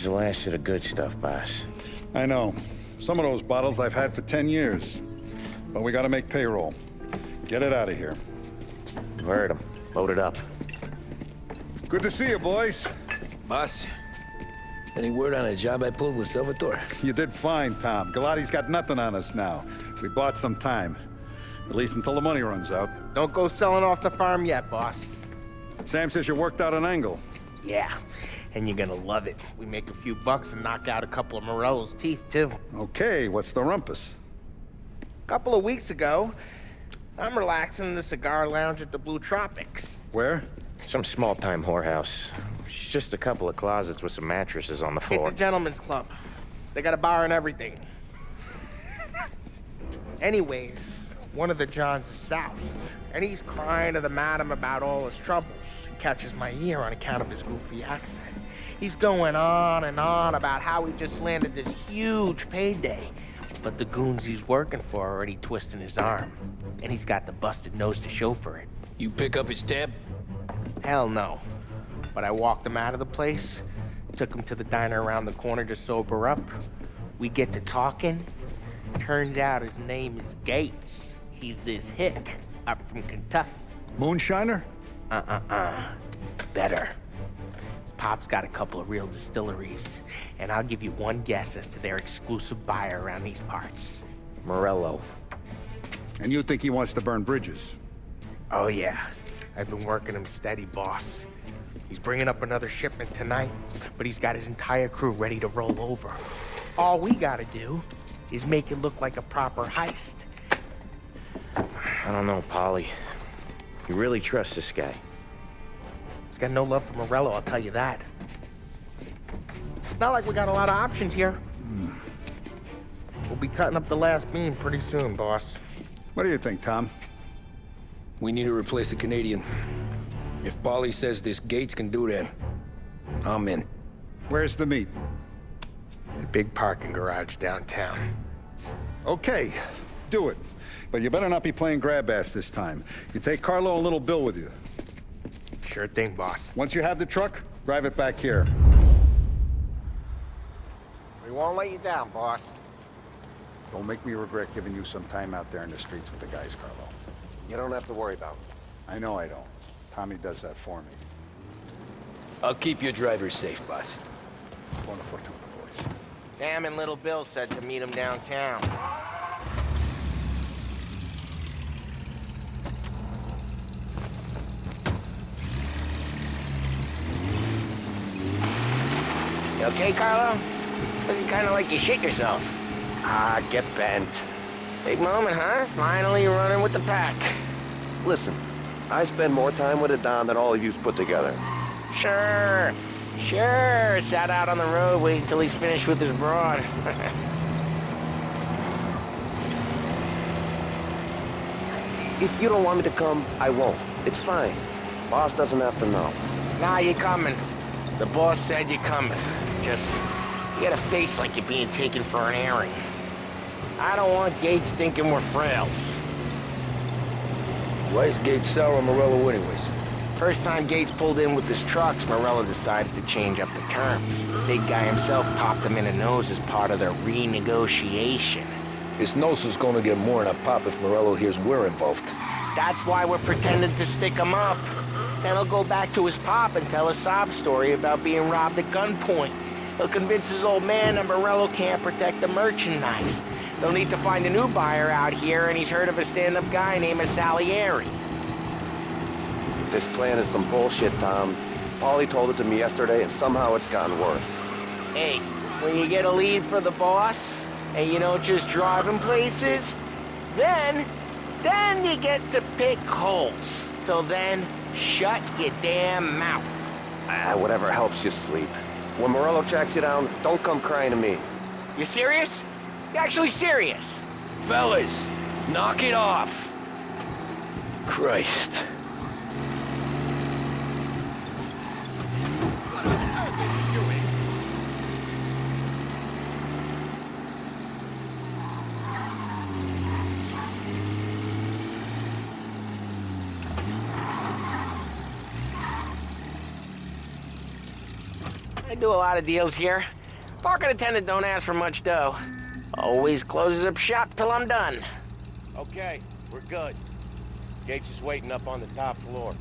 the last of the good stuff, boss. I know. Some of those bottles I've had for 10 years. But we gotta make payroll. Get it out of here. Heard him. Load it up. Good to see you, boys. Boss, any word on a job I pulled with Salvatore? You did fine, Tom. Galati's got nothing on us now. We bought some time. At least until the money runs out. Don't go selling off the farm yet, boss. Sam says you worked out an angle. Yeah, and you're gonna love it. We make a few bucks and knock out a couple of Morello's teeth, too. Okay, what's the rumpus? A couple of weeks ago, I'm relaxing in the cigar lounge at the Blue Tropics. Where? Some small-time whorehouse. It's just a couple of closets with some mattresses on the floor. It's a gentleman's club. They got a bar and everything. Anyways, one of the Johns is south, and he's crying to the madam about all his troubles. He catches my ear on account of his goofy accent. He's going on and on about how he just landed this huge payday, but the goons he's working for are already twisting his arm, and he's got the busted nose to show for it. You pick up his tab? Hell no. But I walked him out of the place, took him to the diner around the corner to sober up. We get to talking. Turns out his name is Gates. He's this hick up from Kentucky. Moonshiner? Better. His pop's got a couple of real distilleries, and I'll give you one guess as to their exclusive buyer around these parts. Morello. And you think he wants to burn bridges? Oh yeah, I've been working him steady, boss. He's bringing up another shipment tonight, but he's got his entire crew ready to roll over. All we gotta do is make it look like a proper heist. I don't know, Polly. You really trust this guy? He's got no love for Morello, I'll tell you that. Not like we got a lot of options here. We'll be cutting up the last beam pretty soon, boss. What do you think, Tom? We need to replace the Canadian. If Polly says this Gates can do that, I'm in. Where's the meat? The big parking garage downtown. Okay, do it. But you better not be playing grab ass this time. You take Carlo and Little Bill with you. Sure thing, boss. Once you have the truck, drive it back here. We won't let you down, boss. Don't make me regret giving you some time out there in the streets with the guys, Carlo. You don't have to worry about it. I know I don't. Tommy does that for me. I'll keep your driver safe, boss. Buona fortuna, boys. Sam and Little Bill said to meet him downtown. You okay, Carlo? Looking kind of like you shit yourself. Ah, get bent. Big moment, huh? Finally you're running with the pack. Listen, I spend more time with a Don than all of yous put together. Sure. Sat out on the road waiting till he's finished with his broad. If you don't want me to come, I won't. It's fine. Boss doesn't have to know. Nah, you're coming. The boss said you're coming. Just, you got a face like you're being taken for an airing. I don't want Gates thinking we're frails. Why is Gates sour on Morello anyways? First time Gates pulled in with his trucks, Morello decided to change up the terms. The big guy himself popped him in the nose as part of their renegotiation. His nose is gonna get more than a pop if Morello hears we're involved. That's why we're pretending to stick him up. Then he'll go back to his pop and tell a sob story about being robbed at gunpoint. He'll convince his old man that Morello can't protect the merchandise. They'll need to find a new buyer out here, and he's heard of a stand-up guy named Salieri. This plan is some bullshit, Tom. Paulie told it to me yesterday, and somehow it's gotten worse. Hey, when you get a lead for the boss, and you don't just drive him places, then you get to pick holes. Till then, shut your damn mouth. Whatever helps you sleep. When Morello tracks you down, don't come crying to me. You serious? You actually serious? Fellas, knock it off. Christ. I do a lot of deals here. Parking attendant don't ask for much dough. Always closes up shop till I'm done. Okay, we're good. Gates is waiting up on the top floor.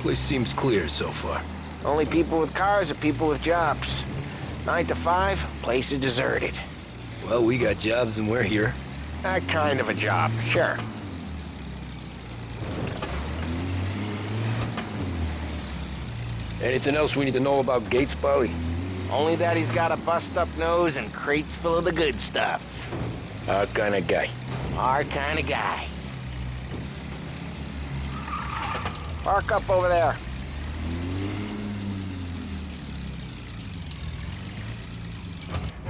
Place seems clear so far. Only people with cars are people with jobs. 9 to 5, place is deserted. Well, we got jobs and we're here. That kind of a job, sure. Anything else we need to know about Gates, Polly? Only that he's got a bust-up nose and crates full of the good stuff. Our kind of guy. Our kind of guy. Park up over there.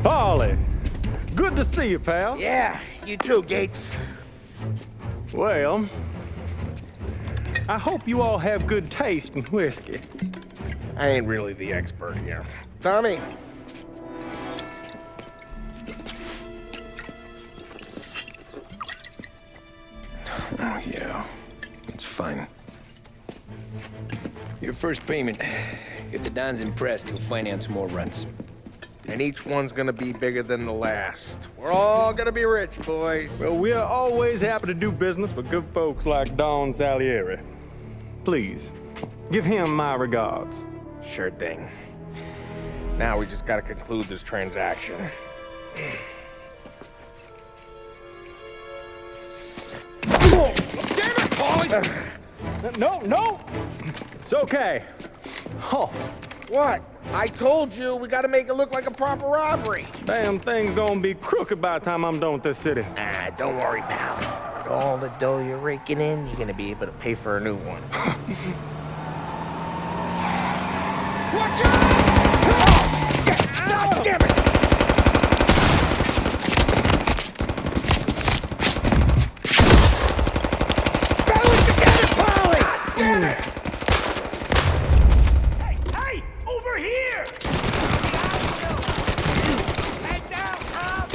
Polly, good to see you, pal. Yeah, you too, Gates. Well, I hope you all have good taste in whiskey. I ain't really the expert here. Tommy. Oh, yeah. It's fine. Your first payment. If the Don's impressed, he'll finance more runs. And each one's gonna be bigger than the last. We're all gonna be rich, boys. Well, we are always happy to do business with good folks like Don Salieri. Please, give him my regards. Sure thing. Now we just gotta conclude this transaction. Damn it, Polly! No! It's okay. Oh, What? I told you we gotta make it look like a proper robbery. damn thing's gonna be crooked by the time I'm done with this city. Ah, don't worry, pal. With all the dough you're raking in, you're gonna be able to pay for a new one. Watch out! Oh, damn it! Balance together, Polly! Damn it! Hey! Over here! Head down, Tom!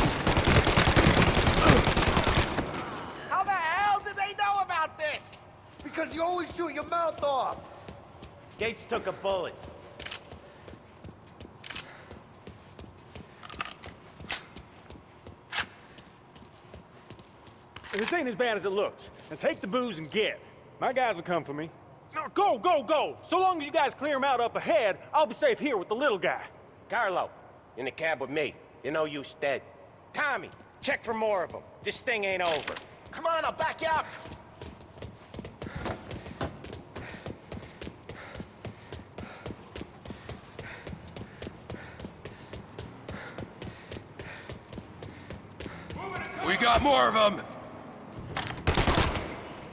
How the hell did they know about this? Because you always shoot your mouth off. Gates took a bullet. This ain't as bad as it looks. Now take the booze and get. My guys will come for me. Now go! So long as you guys clear him out up ahead, I'll be safe here with the little guy. Carlo, in the cab with me. You know you stead. Tommy, check for more of them. This thing ain't over. Come on, I'll back you up. We got more of them!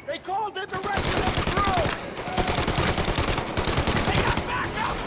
They called in the rest of the crew! They got back up!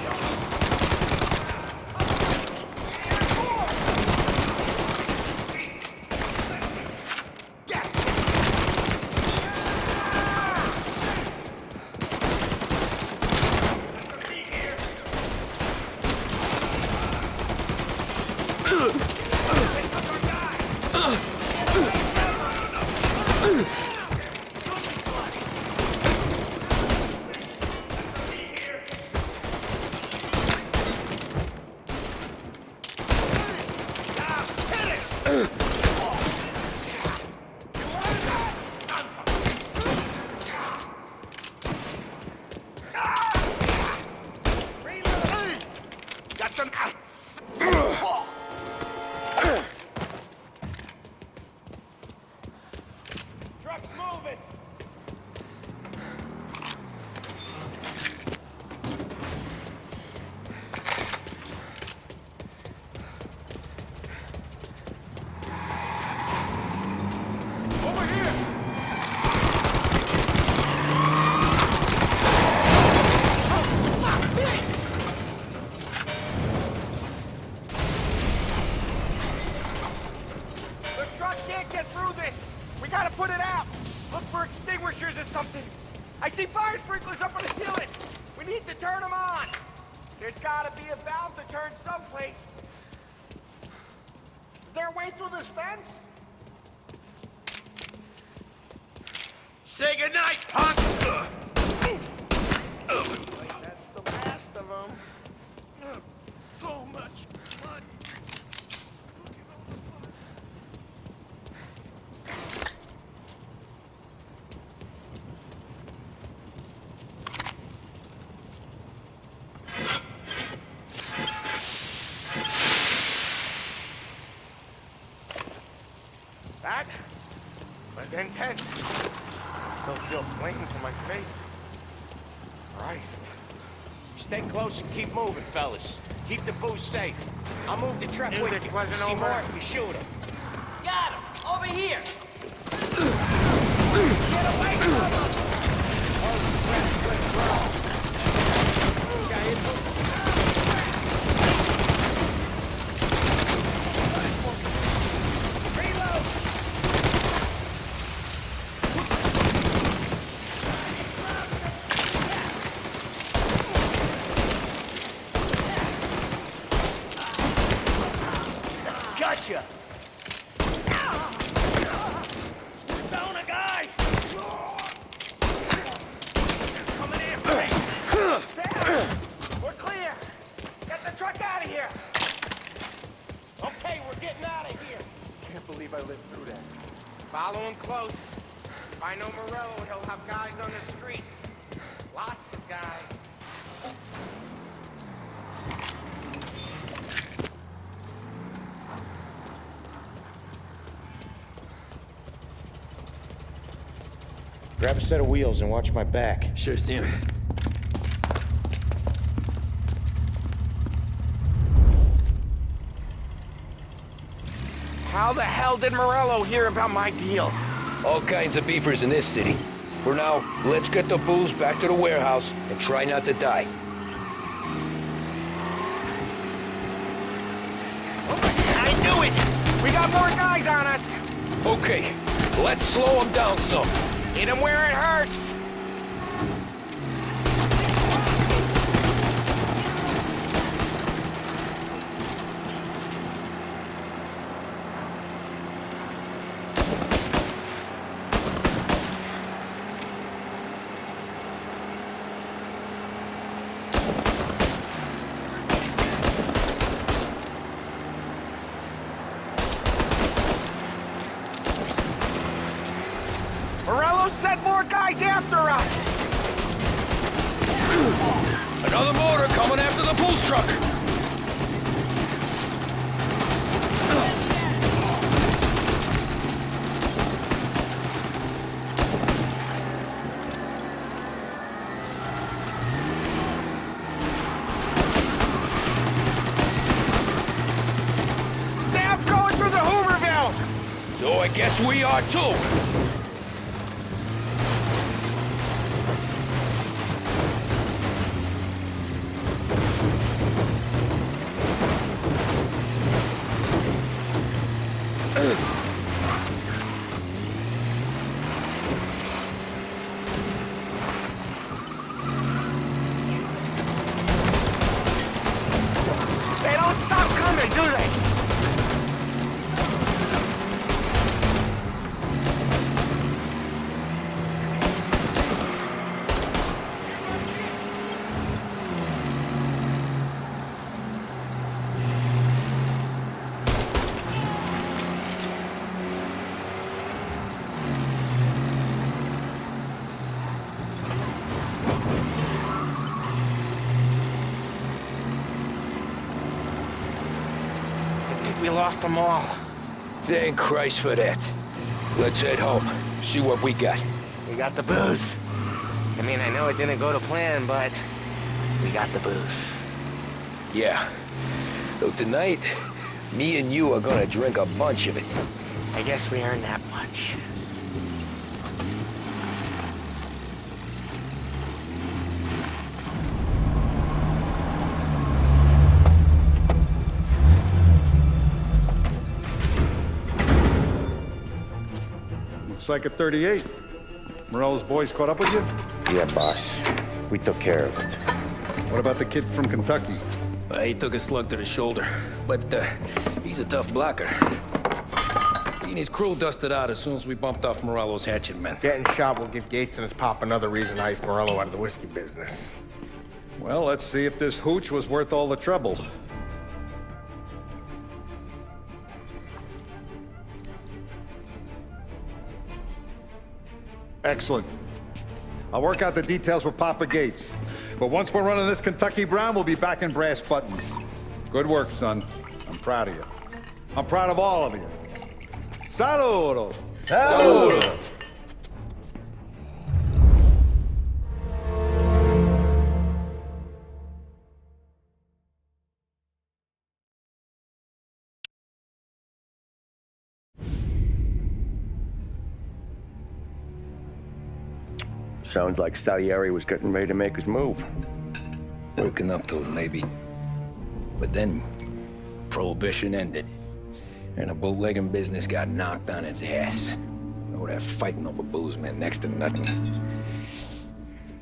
Got some ass! Truck's moving! Over here! The truck can't get through this! We gotta put it out! Look for extinguishers or something! I see fire sprinklers up on the ceiling! We need to turn them on! There's gotta be a valve to turn someplace. Is there a way through this fence? Say goodnight, punk! That's the last of them. So much blood. That was intense. Still feel flames on my face. Christ. Stay close and keep moving, fellas. Keep the booze safe. I'll move the truck Knew with this you. wasn't See over. more, you shoot him. Got him! Over here! Get away from him! Holy crap, good throw. Guy is reload! Gotcha! Down a guy! Coming in, Frank! Sam! We're clear! Get the truck out of here! Okay, we're getting out of here. Can't believe I lived through that. Follow him close. If I know Morello, he'll have guys on the streets. Lots of guys. Grab a set of wheels and watch my back. Sure, Sam. How the hell did Morello hear about my deal? All kinds of beefers in this city. For now, let's get the booze back to the warehouse and try not to die. I knew it! We got more guys on us! Okay, let's slow them down some. Hit him where it hurts! Morello sent more guys after us! Another motor coming after the booze truck. Sam's going through the Hooverville! So I guess we are too. They don't stop coming, do they? I think we lost them all. Thank Christ for that. Let's head home, see what we got. We got the booze. I mean, I know it didn't go to plan, but we got the booze. Yeah. So tonight, me and you are gonna drink a bunch of it. I guess we earned that much. Looks like a 38. Morello's boys caught up with you? Yeah, boss. We took care of it. What about the kid from Kentucky? He took a slug to the shoulder, but he's a tough blocker. He and his crew dusted out as soon as we bumped off Morello's hatchet men. Getting shot will give Gates and his pop another reason to ice Morello out of the whiskey business. Well, let's see if this hooch was worth all the trouble. Excellent. I'll work out the details with Papa Gates. But once we're running this Kentucky Brown, we'll be back in brass buttons. Good work, son. I'm proud of you. I'm proud of all of you. Saludo! Saludo! Sounds like Salieri was getting ready to make his move. Working up to it, maybe. But then, Prohibition ended. And the bootlegging business got knocked on its ass. Oh, that fighting over booze meant next to nothing.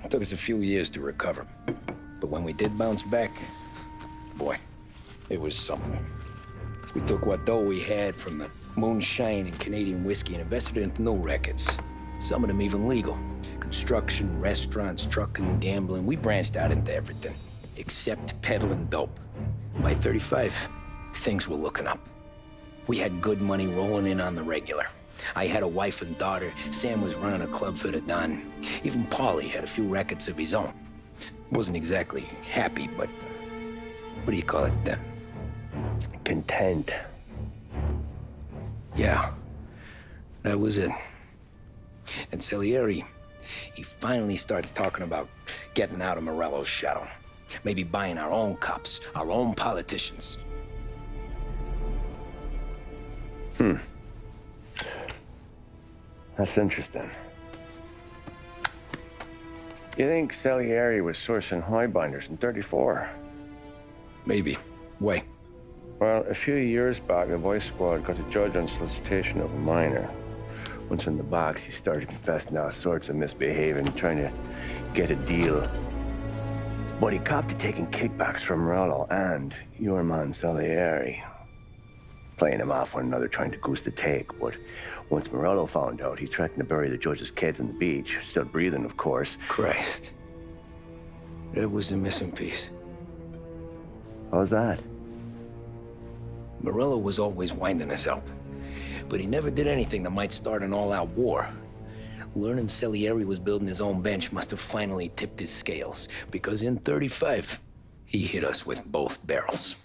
It took us a few years to recover. But when we did bounce back, boy, it was something. We took what dough we had from the moonshine and Canadian whiskey and invested it into new rackets. Some of them even legal. Construction, restaurants, trucking, gambling. We branched out into everything, except peddling dope. And by 35, things were looking up. We had good money rolling in on the regular. I had a wife and daughter. Sam was running a club for the Don. Even Paulie had a few rackets of his own. He wasn't exactly happy, but what do you call it then? Content. Yeah, that was it. And Salieri, he finally starts talking about getting out of Morello's shadow. Maybe buying our own cops, our own politicians. That's interesting. You think Salieri was sourcing highbinders in 34? Maybe. Why? Well, a few years back, the Vice Squad got a judge on solicitation of a minor. Once in the box, he started confessing all sorts of misbehaving, trying to get a deal. But he copped to taking kickbacks from Morello and your man Salieri. Playing them off one another, trying to goose the take. But once Morello found out, he threatened to bury the judge's kids on the beach. Still breathing, of course. Christ. That was the missing piece. How's that? Morello was always winding us up. But he never did anything that might start an all-out war. Learning Salieri was building his own bench must have finally tipped his scales. Because in 35, he hit us with both barrels.